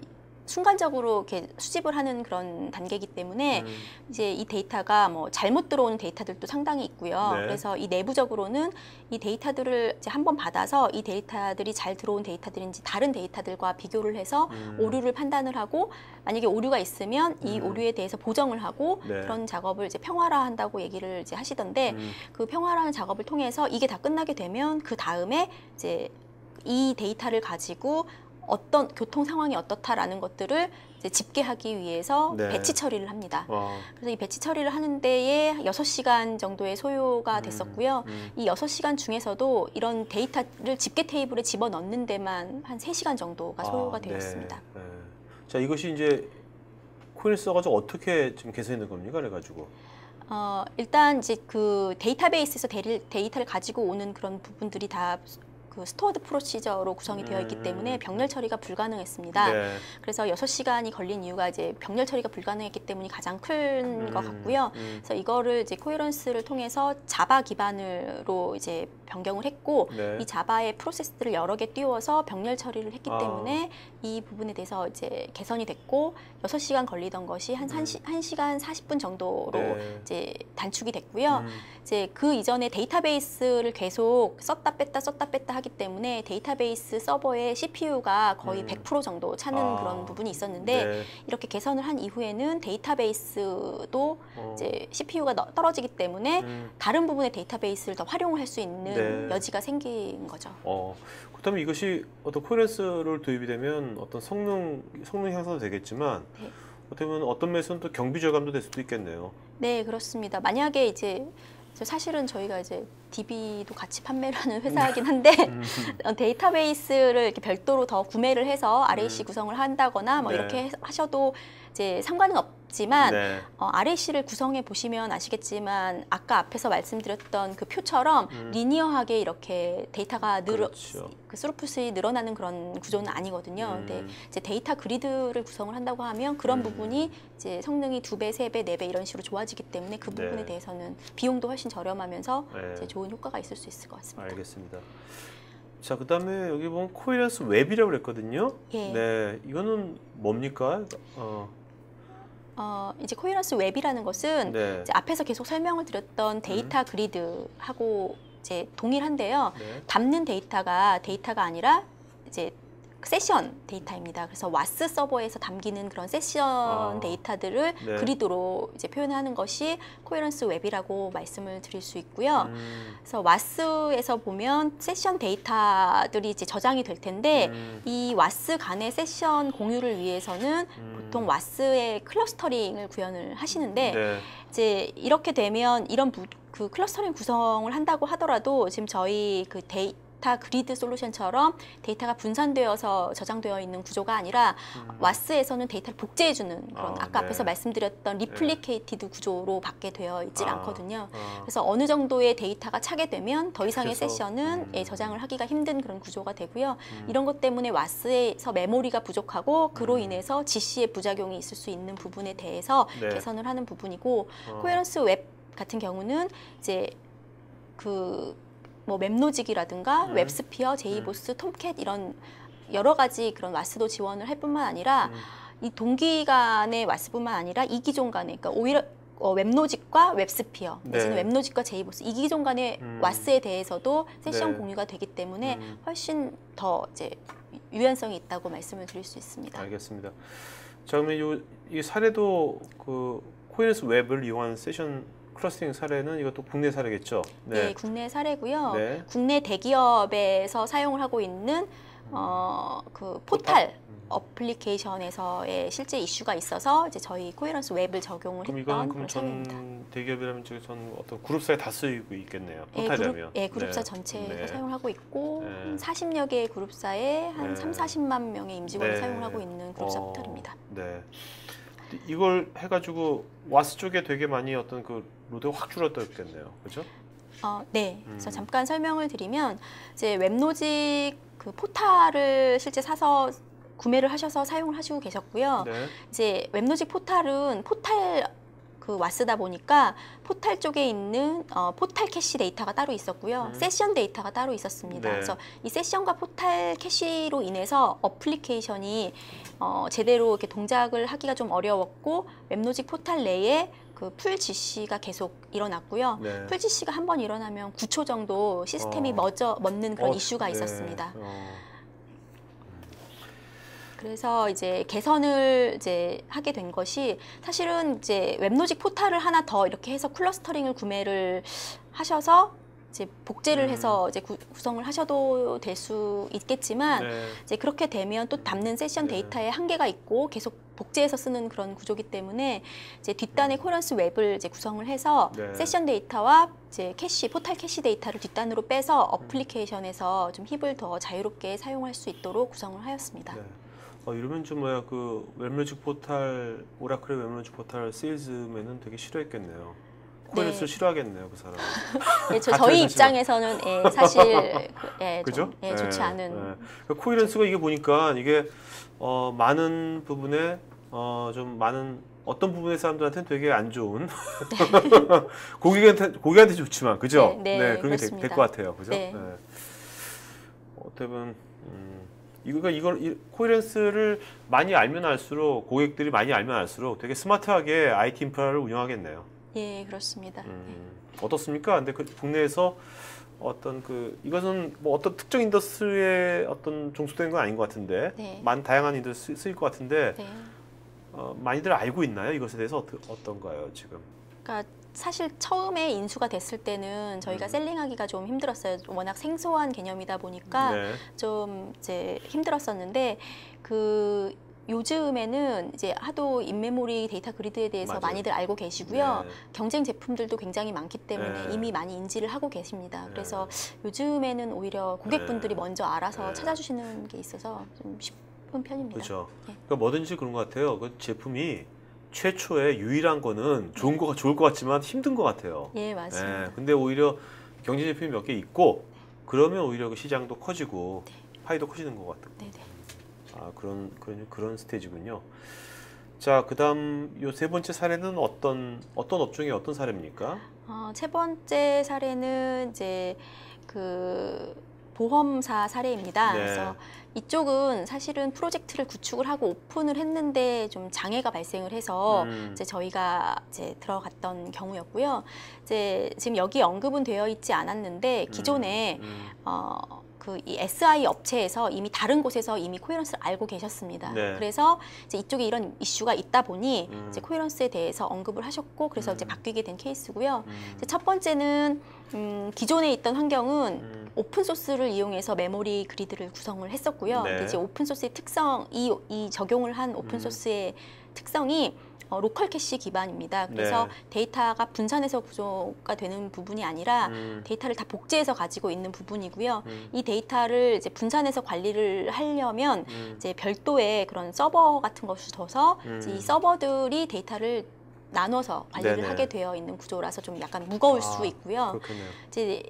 순간적으로 이렇게 수집을 하는 그런 단계이기 때문에 이제 이 데이터가 뭐 잘못 들어오는 데이터들도 상당히 있고요. 네. 그래서 이 내부적으로는 이 데이터들을 이제 한번 받아서 이 데이터들이 잘 들어온 데이터들인지 다른 데이터들과 비교를 해서 오류를 판단을 하고 만약에 오류가 있으면 이 오류에 대해서 보정을 하고 네. 그런 작업을 이제 평화화한다고 얘기를 이제 하시던데 그 평화화하는 작업을 통해서 이게 다 끝나게 되면 그 다음에 이제 이 데이터를 가지고 어떤 교통 상황이 어떻다라는 것들을 이제 집계하기 위해서 네. 배치 처리를 합니다. 그래서 이 배치 처리를 하는 데에 6시간 정도의 소요가 됐었고요. 이 6시간 중에서도 이런 데이터를 집계 테이블에 집어넣는 데만 한 3시간 정도가 소요가 되었습니다. 네. 자, 이것이 이제 코인을 써가지고 어떻게 지금 개선되는 겁니까? 그래가지고. 일단 이제 그 데이터베이스에서 데이터를 가지고 오는 그런 부분들이 다 그 스토어드 프로시저로 구성이 되어 있기 때문에 병렬 처리가 불가능했습니다. 네. 그래서 6시간이 걸린 이유가 이제 병렬 처리가 불가능했기 때문이 가장 큰 것 같고요. 그래서 이거를 이제 코헤런스를 통해서 자바 기반으로 이제 변경을 했고 네. 이 자바의 프로세스들을 여러 개 띄워서 병렬 처리를 했기 때문에 이 부분에 대해서 이제 개선이 됐고 6시간 걸리던 것이 한 1시간 40분 정도로 네. 이제 단축이 됐고요. 이제 그 이전에 데이터베이스를 계속 썼다 뺐다 하기 때문에 데이터베이스 서버의 CPU가 거의 100% 정도 차는 그런 부분이 있었는데 네. 이렇게 개선을 한 이후에는 데이터베이스도 이제 CPU가 떨어지기 때문에 다른 부분의 데이터베이스를 더 활용을 할 수 있는 네. 여지가 생긴 거죠. 그렇다면 이것이 어떤 코헤런스를 도입이 되면 어떤 성능 향상도 되겠지만 네. 어떻게 보면 어떤 면에서는 또 경비 절감도 될 수도 있겠네요. 네, 그렇습니다. 만약에 이제 사실은 저희가 이제 DB도 같이 판매를 하는 회사이긴 한데 데이터베이스를 이렇게 별도로 더 구매를 해서 RAC 구성을 한다거나 뭐 네. 이렇게 하셔도 이제 상관은 없지만 네. RAC를 구성해 보시면 아시겠지만 아까 앞에서 말씀드렸던 그 표처럼 리니어하게 이렇게 데이터가 그렇죠. 그 스루풋이 늘어나는 그런 구조는 아니거든요. 근데 이제 데이터 그리드를 구성을 한다고 하면 그런 부분이 이제 성능이 2배, 3배, 4배 이런 식으로 좋아지기 때문에 그 부분에 네. 대해서는 비용도 훨씬 저렴하면서 네. 이제 좋은 효과가 있을 수 있을 것 같습니다. 알겠습니다. 자, 그다음에 여기 보면 코헤런스 웹이라고 그랬거든요. 예. 네, 이거는 뭡니까? 이제 코헤런스 웹이라는 것은 네. 이제 앞에서 계속 설명을 드렸던 데이터 그리드하고 이제 동일한데요. 네. 담는 데이터가 아니라 이제 세션 데이터입니다. 그래서 와스 서버에서 담기는 그런 세션 데이터들을 네. 그리드로 이제 표현하는 것이 코헤런스 웹이라고 말씀을 드릴 수 있고요. 그래서 와스에서 보면 세션 데이터들이 이제 저장이 될 텐데 이 와스 간의 세션 공유를 위해서는 보통 와스의 클러스터링을 구현을 하시는데 네. 이제 이렇게 되면 이런 그 클러스터링 구성을 한다고 하더라도 지금 저희 그 데이터 그리드 솔루션처럼 데이터가 분산되어서 저장되어 있는 구조가 아니라 와스에서는 데이터를 복제해주는 그런 아까 네. 앞에서 말씀드렸던 리플리케이티드 구조로 받게 되어 있질 아, 않거든요. 아. 그래서 어느 정도의 데이터가 차게 되면 더 이상의 그래서, 세션은 저장을 하기가 힘든 그런 구조가 되고요. 이런 것 때문에 와스에서 메모리가 부족하고 그로 인해서 GC의 부작용이 있을 수 있는 부분에 대해서 네. 개선을 하는 부분이고 코헤런스 웹 같은 경우는 이제 뭐 웹로직이라든가 웹스피어, 제이보스, 톰캣 이런 여러 가지 그런 와스도 지원을 할 뿐만 아니라 이 동기간의 와스뿐만 아니라 이 기종 간에 그러니까 오히려 웹로직과 웹스피어, 내지는 네. 웹로직과 제이보스 이 기종 간의 왓스에 대해서도 세션 네. 공유가 되기 때문에 훨씬 더 이제 유연성이 있다고 말씀을 드릴 수 있습니다. 알겠습니다. 자, 그러면 이 사례도 그 코헤런스 웹을 이용한 세션 클러스터링 사례는 이것도 국내 사례겠죠? 네, 국내 사례고요. 네. 국내 대기업에서 사용을 하고 있는 그 포탈 어플리케이션에서의 실제 이슈가 있어서 이제 저희 코헤런스 웹을 적용을 그럼 했던 이건 그런 그럼 사례입니다. 전 대기업이라면 전 어떤 그룹사에 다 쓰이고 있겠네요. 예, 포탈이라면. 그룹사 네. 전체에서 네. 사용을 하고 있고 네. 한 40여 개의 그룹사에 한 네. 3, 40만 명의 임직원이 네. 사용을 하고 있는 그룹사 포털입니다. 네. 이걸 해가지고 와스 쪽에 되게 많이 어떤 그 로드가 확 줄어들었겠네요. 그렇죠? 네. 그래서 잠깐 설명을 드리면 이제 웹로직 그 포탈을 실제 사서 구매를 하셔서 사용을 하시고 계셨고요. 네. 이제 웹로직 포탈은 포탈 그 와스다 보니까 포탈 쪽에 있는 포탈 캐시 데이터가 따로 있었고요. 세션 데이터가 따로 있었습니다. 네. 그래서 이 세션과 포탈 캐시로 인해서 어플리케이션이 제대로 이렇게 동작을 하기가 좀 어려웠고 웹로직 포탈 내에 그 풀 GC가 계속 일어났고요. 네. 풀 GC가 한 번 일어나면 9초 정도 시스템이 멎는 그런 이슈가 네. 있었습니다. 그래서 이제 개선을 이제 하게 된 것이 사실은 이제 웹로직 포탈을 하나 더 이렇게 해서 클러스터링을 구매를 하셔서 이제 복제를 해서 이제 구성을 하셔도 될 수 있겠지만 네. 이제 그렇게 되면 또 담는 세션 네. 데이터에 한계가 있고 계속 복제해서 쓰는 그런 구조기 때문에 이제 뒷단에 코헤런스 웹을 이제 구성을 해서 네. 세션 데이터와 이제 포탈 캐시 데이터를 뒷단으로 빼서 어플리케이션에서 좀 힙을 더 자유롭게 사용할 수 있도록 구성을 하였습니다. 네. 이러면 좀 그 웹로직 포탈 오라클의 웹로직 포탈 세일즈맨은 되게 싫어했겠네요. 코헤런스를 싫어하겠네요, 그 사람. 예, 같은 저희 회사지만. 입장에서는 사실 그죠? 좋지 네. 않은. 네. 그러니까 코헤런스가 이게 보니까 이게 많은 부분에 좀 많은 어떤 부분의 사람들한테는 되게 안 좋은 고객한테 좋지만 그죠? 네, 그런 게 될 것 같아요, 그죠? 네. 어떻게 보면 코헤런스를 많이 알면 알수록 고객들이 많이 알면 알수록 되게 스마트하게 IT 인프라를 운영하겠네요. 예, 그렇습니다. 어떻습니까? 근데 그 국내에서 어떤 이것은 뭐 어떤 특정 인더스트리에 어떤 종속된 건 아닌 것 같은데 네. 다양한 인더스트리 쓰일 것 같은데 네. 많이들 알고 있나요? 이것에 대해서 어떤가요, 지금? 그러니까 사실 처음에 인수가 됐을 때는 저희가 셀링하기가 좀 힘들었어요. 워낙 생소한 개념이다 보니까 네. 좀 이제 힘들었었는데 요즘에는 이제 하도 인메모리 데이터 그리드에 대해서 맞아요. 많이들 알고 계시고요. 네. 경쟁 제품들도 굉장히 많기 때문에 네. 이미 많이 인지를 하고 계십니다. 네. 그래서 요즘에는 오히려 고객분들이 네. 먼저 알아서 네. 찾아주시는 게 있어서 좀 쉽은 편입니다. 그렇죠. 예. 그러니까 뭐든지 그런 것 같아요. 그 제품이 최초의 유일한 거는 좋을 것 같지만 힘든 것 같아요. 예, 맞습니다. 네. 근데 오히려 경쟁 제품이 몇 개 있고 그러면 오히려 그 시장도 커지고 파이도 커지는 것 같아요. 네, 네. 그런 스테이지군요. 자, 그다음 요 세 번째 사례는 어떤 업종의 어떤 사례입니까? 세 번째 사례는 이제 보험사 사례입니다. 네. 그래서 이쪽은 사실은 프로젝트를 구축을 하고 오픈을 했는데 좀 장애가 발생을 해서 이제 저희가 이제 들어갔던 경우였고요. 이제 지금 여기 언급은 되어 있지 않았는데 기존에 이 SI 업체에서 이미 다른 곳에서 이미 코헤런스를 알고 계셨습니다. 네. 그래서 이제 이쪽에 이런 이슈가 있다 보니 이제 코헤런스에 대해서 언급을 하셨고 그래서 이제 바뀌게 된 케이스고요. 이제 첫 번째는 기존에 있던 환경은 오픈 소스를 이용해서 메모리 그리드를 구성을 했었고요. 네. 근데 이제 오픈 소스의 특성, 이 적용을 한 오픈 소스의 특성이 로컬 캐시 기반입니다. 그래서 네. 데이터가 분산해서 구조가 되는 부분이 아니라 데이터를 다 복제해서 가지고 있는 부분이고요. 이 데이터를 이제 분산해서 관리를 하려면 이제 별도의 그런 서버 같은 것을 둬서 이제 이 서버들이 데이터를 나눠서 관리를 네네. 하게 되어 있는 구조라서 좀 약간 무거울 수 있고요. 그렇군요. 이제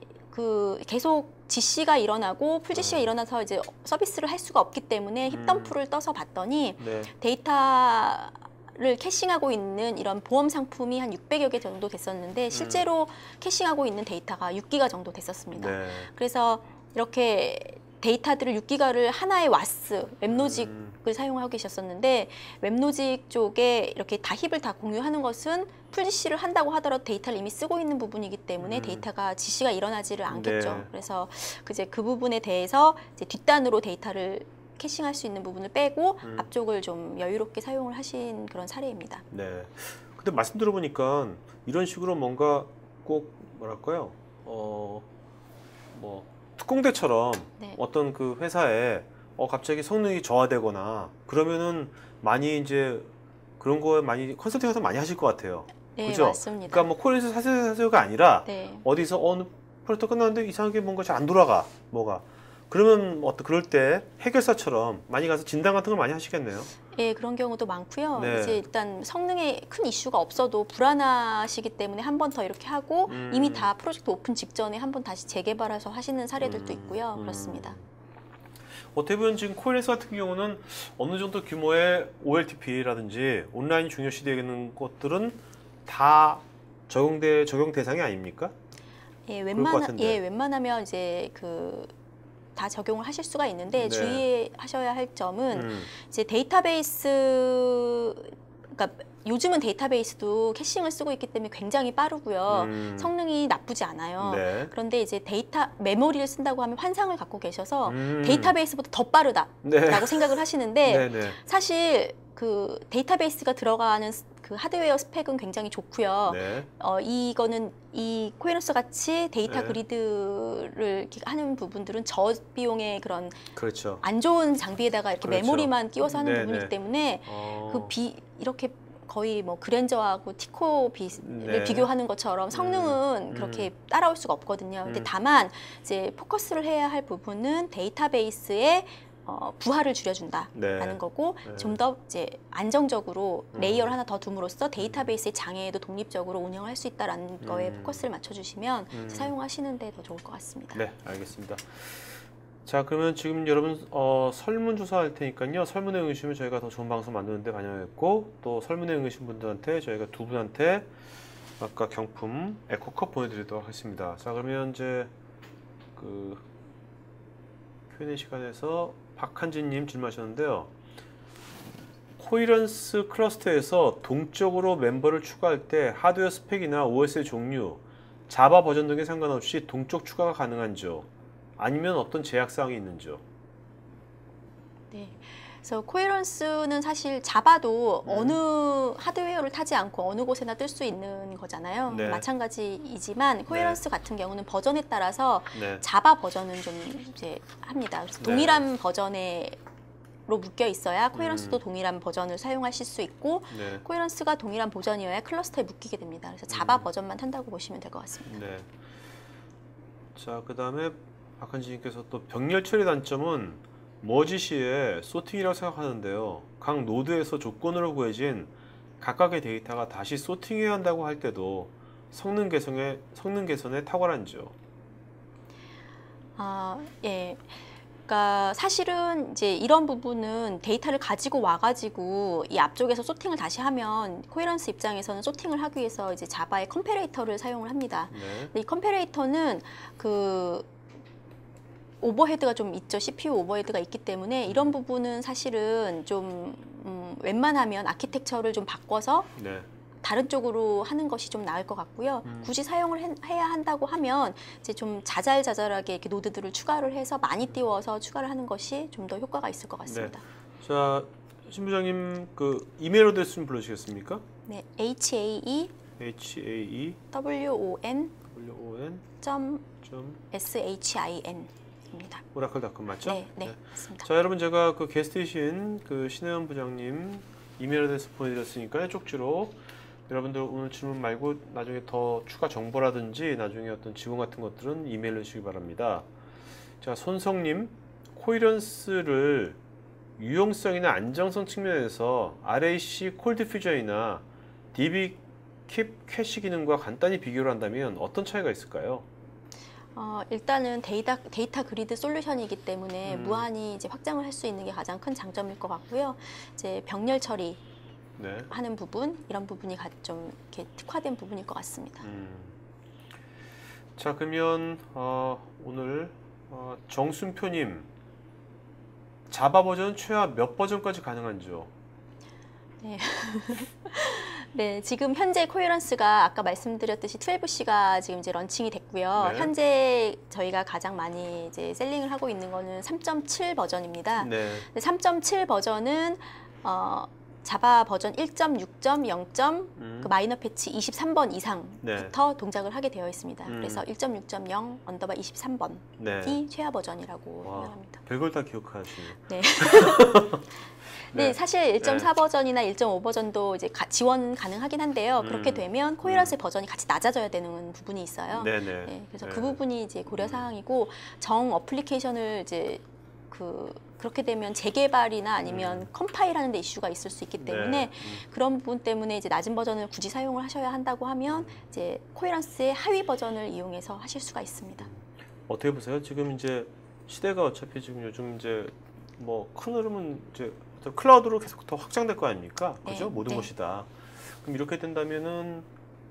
계속 GC가 일어나고 풀 GC가 일어나서 이제 서비스를 할 수가 없기 때문에 힙덤프를 떠서 봤더니 네. 데이터를 캐싱하고 있는 이런 보험 상품이 한 600여 개 정도 됐었는데 실제로 캐싱하고 있는 데이터가 6기가 정도 됐었습니다. 네. 그래서 이렇게 데이터들을 6기가를 하나의 와스, 웹로직을 사용하고 계셨었는데 웹로직 쪽에 이렇게 다 힙을 다 공유하는 것은 풀지시를 한다고 하더라도 데이터를 이미 쓰고 있는 부분이기 때문에 데이터가 지시가 일어나지를 않겠죠. 네. 그래서 그 부분에 대해서 이제 뒷단으로 데이터를 캐싱할 수 있는 부분을 빼고 앞쪽을 좀 여유롭게 사용을 하신 그런 사례입니다. 네. 근데 말씀 들어보니까 이런 식으로 뭔가 꼭 뭐랄까요? 뭐 특공대처럼 네. 어떤 그 회사에 갑자기 성능이 저하되거나 그러면은 많이 이제 그런 거에 많이 컨설팅 같은 거 많이 하실 것 같아요. 네, 그죠? 맞습니다. 그러니까 뭐 콜에서 사세요가 아니라 네. 어디서 어느 프로젝트 끝났는데 이상하게 뭔가 잘 안 돌아가 뭐가 그러면 그럴 때 해결사처럼 많이 가서 진단 같은 걸 많이 하시겠네요. 예, 그런 경우도 많고요. 네. 이제 일단 성능에 큰 이슈가 없어도 불안하시기 때문에 한 번 더 이렇게 하고 이미 다 프로젝트 오픈 직전에 한 번 다시 재개발해서 하시는 사례들도 있고요. 그렇습니다. 어떻게 보면 지금 코일랜스 같은 경우는 어느 정도 규모의 OLTP라든지 온라인 중요시 되는 것들은 다 적용 대상이 아닙니까? 예, 그럴 것 같은데. 웬만하면 이제 다 적용을 하실 수가 있는데 네. 주의하셔야 할 점은 이제 데이터베이스, 그러니까 요즘은 데이터베이스도 캐싱을 쓰고 있기 때문에 굉장히 빠르고요. 성능이 나쁘지 않아요. 네. 그런데 이제 메모리를 쓴다고 하면 환상을 갖고 계셔서 음. 데이터베이스보다 더 빠르다라고 네. 생각을 하시는데 네. 사실 그 데이터베이스가 들어가는 그 하드웨어 스펙은 굉장히 좋고요. 네. 이거는 이 코헤런스 같이 데이터 네. 그리드를 이렇게 하는 부분들은 저비용의 그런 그렇죠. 안 좋은 장비에다가 이렇게 그렇죠. 메모리만 끼워서 하는 네, 부분이기 네. 때문에 이렇게 거의 뭐 그랜저하고 티코를 네. 비교하는 것처럼 성능은 그렇게 따라올 수가 없거든요. 근데 다만 이제 포커스를 해야 할 부분은 데이터베이스의 부하를 줄여준다라는 네. 거고 네. 좀 더 이제 안정적으로 레이어를 하나 더 둠으로써 데이터베이스의 장애에도 독립적으로 운영을 할 수 있다라는 거에 포커스를 맞춰주시면 사용하시는데 더 좋을 것 같습니다. 네, 알겠습니다. 자, 그러면 지금 여러분 설문조사 할 테니까요. 설문에 응하시면 저희가 더 좋은 방송 만드는데 반영했고 또 설문에 응하신 분들한테 저희가 두 분한테 아까 경품 에코컵 보내드리도록 하겠습니다. 자, 그러면 이제 그 Q&A 시간에서 박한진님 질문하셨는데요. 코이런스 클러스터에서 동적으로 멤버를 추가할 때 하드웨어 스펙이나 OS의 종류, 자바 버전 등에 상관없이 동적 추가가 가능한지요? 아니면 어떤 제약사항이 있는지요? 네. 그래서 코헤런스는 사실 자바도 어느 하드웨어를 타지 않고 어느 곳에나 뜰 수 있는 거잖아요. 네. 마찬가지이지만 코헤런스 같은 경우는 버전에 따라서 네. 자바 버전은 좀 이제 합니다. 그래서 동일한 버전으로 묶여 있어야 코헤런스도 동일한 버전을 사용하실 수 있고 네. 코헤런스가 동일한 버전이어야 클러스터에 묶이게 됩니다. 그래서 자바 버전만 탄다고 보시면 될 것 같습니다. 네. 자, 그 다음에 박한진님께서 또 병렬 처리 단점은 머지 시에 소팅이라고 생각하는데요. 각 노드에서 조건으로 구해진 각각의 데이터가 다시 소팅해야 한다고 할 때도 성능 개선에 탁월한지요? 예. 그러니까 사실은 이제 이런 부분은 데이터를 가지고 와가지고 이 앞쪽에서 소팅을 다시 하면 코헤런스 입장에서는 소팅을 하기 위해서 이제 자바의 컴패레이터를 사용을 합니다. 네. 근데 이 컴패레이터는 오버헤드가 좀 있죠. CPU 오버헤드가 있기 때문에 이런 부분은 사실은 좀 웬만하면 아키텍처를 좀 바꿔서 네. 다른 쪽으로 하는 것이 좀 나을 것 같고요. 굳이 사용을 해야 한다고 하면 이제 좀 자잘자잘하게 이렇게 노드들을 추가를 해서 많이 띄워서 추가를 하는 것이 좀 더 효과가 있을 것 같습니다. 자, 신 부장님 그 이메일 어드레스 좀 불러주시겠습니까? 네, HAE WON .shin 입니다. 오라클닷컴 맞죠? 네, 맞습니다. 자, 여러분 제가 그 게스트이신 그 신혜원 부장님 이메일 어드레스 보내드렸으니까요. 쪽지로 여러분들 오늘 질문 말고 나중에 더 추가 정보라든지 나중에 어떤 지원 같은 것들은 이메일로 주시기 바랍니다. 자, 손성님, 코이런스를 유용성이나 안정성 측면에서 RAC 콜디퓨저이나 DB 킵 캐시 기능과 간단히 비교를 한다면 어떤 차이가 있을까요? 일단은 데이터 그리드 솔루션이기 때문에 무한히 이제 확장을 할 수 있는 게 가장 큰 장점일 것 같고요. 이제 병렬 처리 하는 부분, 이런 부분이 좀 이렇게 특화된 부분일 것 같습니다. 자, 그러면 오늘 정순표님, 자바 버전 최하 몇 버전까지 가능한지요? 네. 네, 지금 현재 코헤런스가 아까 말씀드렸듯이 12C가 지금 이제 런칭이 됐고요. 네. 현재 저희가 가장 많이 이제 셀링을 하고 있는 거는 3.7 버전입니다. 네. 3.7 버전은 자바 버전 1.6.0. 그 마이너 패치 23번 이상부터 동작을 하게 되어 있습니다. 그래서 1.6.0 언더바 23번이 네. 최하 버전이라고 와, 생각합니다. 별걸 다 기억하시네요. 네. 네. 네, 사실 1.4 버전이나 1.5 버전도 이제 지원 가능하긴 한데요. 그렇게 되면 코헤런스 버전이 같이 낮아져야 되는 부분이 있어요. 네네. 네, 그래서 네. 그 부분이 이제 고려 사항이고 정 어플리케이션을 이제 그렇게 되면 재개발이나 아니면 컴파일하는 데 이슈가 있을 수 있기 때문에 네. 그런 부분 때문에 이제 낮은 버전을 굳이 사용을 하셔야 한다고 하면 이제 코헤런스의 하위 버전을 이용해서 하실 수가 있습니다. 어떻게 보세요? 지금 이제 시대가 어차피 지금 요즘 이제 뭐 큰 흐름은 이제 클라우드로 계속 더 확장될 거 아닙니까? 그죠? 네, 모든 네. 것이 다. 그럼 이렇게 된다면은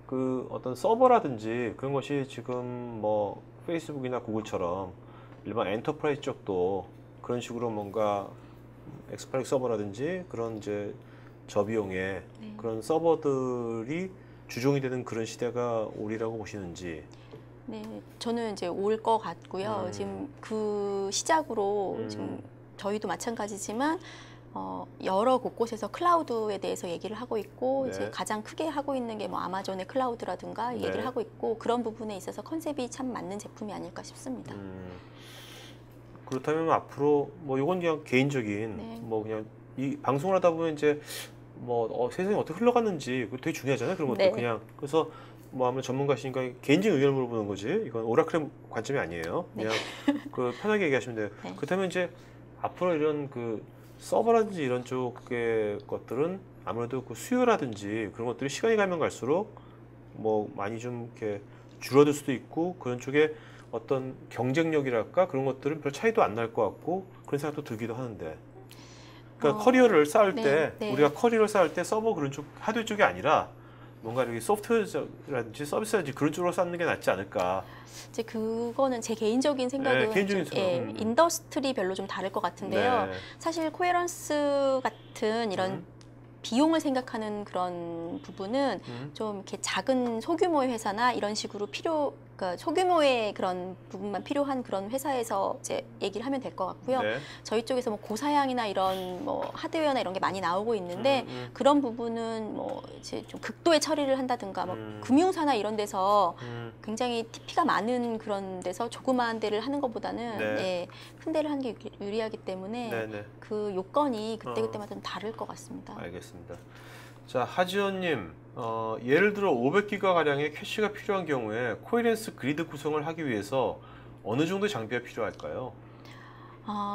그 어떤 서버라든지 그런 것이 지금 뭐 페이스북이나 구글처럼 일반 엔터프라이즈 쪽도 그런 식으로 뭔가 엑스파릭 서버라든지 그런 이제 저비용의 네. 그런 서버들이 주종이 되는 그런 시대가 오리라고 보시는지. 네, 저는 이제 올 것 같고요. 지금 그 시작으로 지금 저희도 마찬가지지만 여러 곳곳에서 클라우드에 대해서 얘기를 하고 있고 네. 이제 가장 크게 하고 있는 게 뭐 아마존의 클라우드라든가 네. 얘기를 하고 있고 그런 부분에 있어서 컨셉이 참 맞는 제품이 아닐까 싶습니다. 그렇다면 앞으로 뭐 이건 그냥 개인적인 네. 뭐 그냥 이 방송을 하다 보면 이제 뭐 세상이 어떻게 흘러갔는지 그거 되게 중요하잖아요. 그런 것도 네. 그냥 그래서 뭐 아무래도 전문가시니까 개인적인 의견을 물어보는 거지. 이건 오라클의 관점이 아니에요. 그냥 그 편하게 얘기하시면 돼요. 네. 그렇다면 이제 앞으로 이런 그 서버라든지 이런 쪽의 것들은 아무래도 그 수요라든지 그런 것들이 시간이 가면 갈수록 뭐 많이 좀 이렇게 줄어들 수도 있고 그런 쪽에 어떤 경쟁력이랄까 그런 것들은 별 차이도 안 날 것 같고 그런 생각도 들기도 하는데 그러니까 커리어를 쌓을 네, 때 네. 우리가 커리어를 쌓을 때 서버 그런 쪽 하드웨어 쪽이 아니라 뭔가 이렇게 소프트웨어라든지 서비스라든지 그런 쪽으로 쌓는 게 낫지 않을까. 이제 그거는 제 개인적인 생각은 네, 개인적인 좀, 생각. 인더스트리별로 좀 다를 것 같은데요. 네. 사실 코헤런스 같은 이런 비용을 생각하는 그런 부분은 좀 이렇게 작은 소규모의 회사나 이런 식으로 그러니까 소규모의 그런 부분만 필요한 그런 회사에서 이제 얘기를 하면 될 것 같고요. 네. 저희 쪽에서 뭐 고사양이나 이런 뭐 하드웨어나 이런 게 많이 나오고 있는데 그런 부분은 뭐 이제 좀 극도의 처리를 한다든가 뭐 금융사나 이런 데서 굉장히 TP가 많은 그런 데서 조그마한 데를 하는 것보다는 네. 예, 큰 데를 하는 게 유리하기 때문에 네네. 그 요건이 그때그때마다 좀 다를 것 같습니다. 알겠습니다. 자, 하지원님, 예를 들어 500기가 가량의 캐시가 필요한 경우에 코헤렌스 그리드 구성을 하기 위해서 어느 정도의 장비가 필요할까요?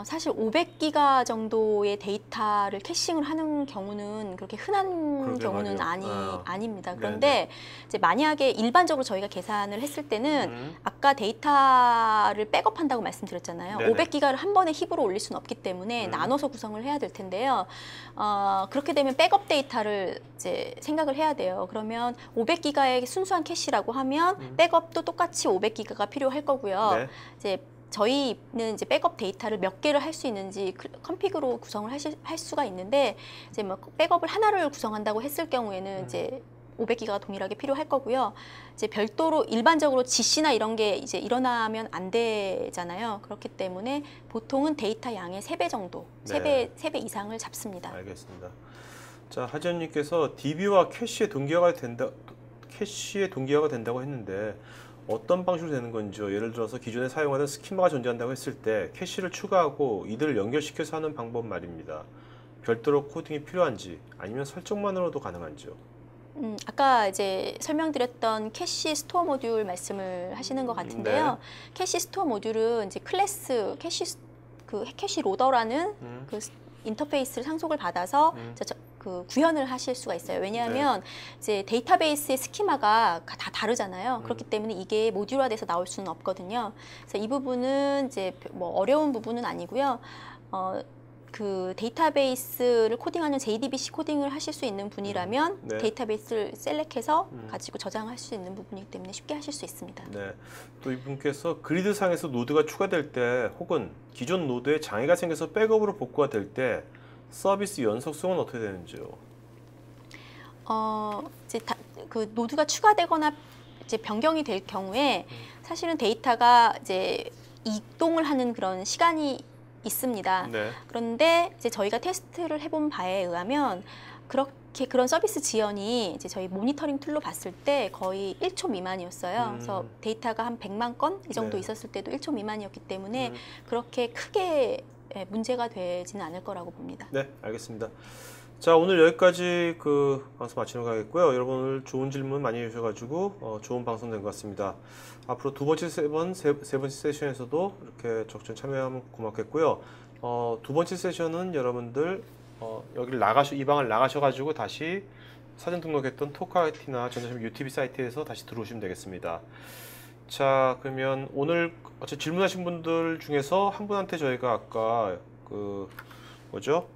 사실 500기가 정도의 데이터를 캐싱을 하는 경우는 그렇게 흔한 그러게 경우는 말이에요. 아닙니다. 네네. 그런데 이제 만약에 일반적으로 저희가 계산을 했을 때는 아까 데이터를 백업한다고 말씀드렸잖아요. 네네. 500기가를 한 번에 힙으로 올릴 수는 없기 때문에 나눠서 구성을 해야 될 텐데요. 그렇게 되면 백업 데이터를 이제 생각을 해야 돼요. 그러면 500기가의 순수한 캐시라고 하면 백업도 똑같이 500기가가 필요할 거고요. 네. 이제 저희는 이제 백업 데이터를 몇 개를 할 수 있는지 컨피그로 구성을 할 수가 있는데 이제 뭐 백업을 하나를 구성한다고 했을 경우에는 이제 500기가가 동일하게 필요할 거고요. 이제 별도로 일반적으로 GC나 이런 게 이제 일어나면 안 되잖아요. 그렇기 때문에 보통은 데이터 양의 3배 정도, 네. 3배 이상을 잡습니다. 알겠습니다. 자, 하지원님께서 DB와 캐시의 동기화가 된다고 했는데 어떤 방식으로 되는 건지요? 예를 들어서 기존에 사용하던 스키마가 존재한다고 했을 때 캐시를 추가하고 이들을 연결시켜서 하는 방법 말입니다. 별도로 코딩이 필요한지 아니면 설정만으로도 가능한지요? 아까 이제 설명드렸던 캐시 스토어 모듈 말씀을 하시는 것 같은데요. 네. 캐시 스토어 모듈은 이제 클래스 캐시 로더라는 그 인터페이스를 상속을 받아서 그 구현을 하실 수가 있어요. 왜냐하면 이제 데이터베이스의 스키마가 다 다르잖아요. 그렇기 때문에 이게 모듈화돼서 나올 수는 없거든요. 그래서 이 부분은 이제 뭐 어려운 부분은 아니고요. 그 데이터베이스를 코딩하는 JDBC 코딩을 하실 수 있는 분이라면 네. 데이터베이스를 셀렉해서 가지고 저장할 수 있는 부분이기 때문에 쉽게 하실 수 있습니다. 네. 또 이분께서 그리드상에서 노드가 추가될 때 혹은 기존 노드에 장애가 생겨서 백업으로 복구가 될 때 서비스 연속성은 어떻게 되는지요? 이제 그 노드가 추가되거나 이제 변경이 될 경우에 사실은 데이터가 이제 이동을 하는 그런 시간이 있습니다. 네. 그런데 이제 저희가 테스트를 해본 바에 의하면 그렇게 그런 서비스 지연이 이제 저희 모니터링 툴로 봤을 때 거의 1초 미만이었어요. 그래서 데이터가 한 100만 건 이 정도 네. 있었을 때도 1초 미만이었기 때문에 그렇게 크게 문제가 되지는 않을 거라고 봅니다. 네, 알겠습니다. 자, 오늘 여기까지 그 방송 마치도록 하겠고요. 여러분 오늘 좋은 질문 많이 해주셔가지고 좋은 방송 된 것 같습니다. 앞으로 두 번째, 세 번째 세션에서도 이렇게 적극 참여하면 고맙겠고요. 두 번째 세션은 여러분들 여기를 이 방을 나가셔가지고 다시 사전 등록했던 토카이티나 전자점 UTB 사이트에서 다시 들어오시면 되겠습니다. 자, 그러면 오늘 질문하신 분들 중에서 한 분한테 저희가 아까 그 뭐죠?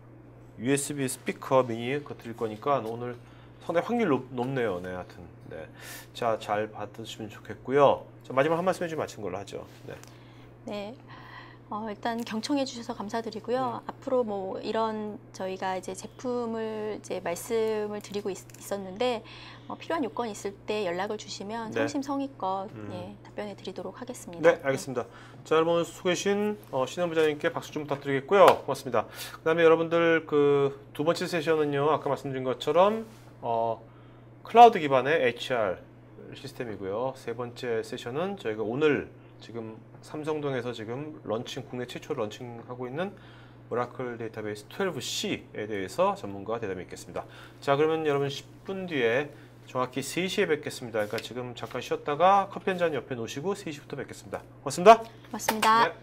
USB 스피커 미니 그거 드릴 거니까 오늘 상당히 확률 높네요. 네, 하여튼. 네. 자, 잘 받으시면 좋겠고요. 자, 마지막 한 말씀 해주시면 마친 걸로 하죠. 네. 네. 일단 경청해 주셔서 감사드리고요. 앞으로 뭐 이런 저희가 이제 제품을 이제 말씀을 드리고 있었는데 필요한 요건이 있을 때 연락을 주시면 네. 성심성의껏 답변해 드리도록 하겠습니다. 네, 알겠습니다. 자, 여러분 수고해 주신 신현 부장님께 박수 좀 부탁드리겠고요. 고맙습니다. 그다음에 여러분들 그 두 번째 세션은요. 아까 말씀드린 것처럼 클라우드 기반의 HR 시스템이고요. 세 번째 세션은 저희가 오늘 지금 삼성동에서 지금 국내 최초로 런칭하고 있는 오라클 데이터베이스 12C에 대해서 전문가 대담이 있겠습니다. 자, 그러면 여러분 10분 뒤에 정확히 3시에 뵙겠습니다. 그러니까 지금 잠깐 쉬었다가 커피 한 잔 옆에 놓으시고 3시부터 뵙겠습니다. 고맙습니다. 고맙습니다. 네.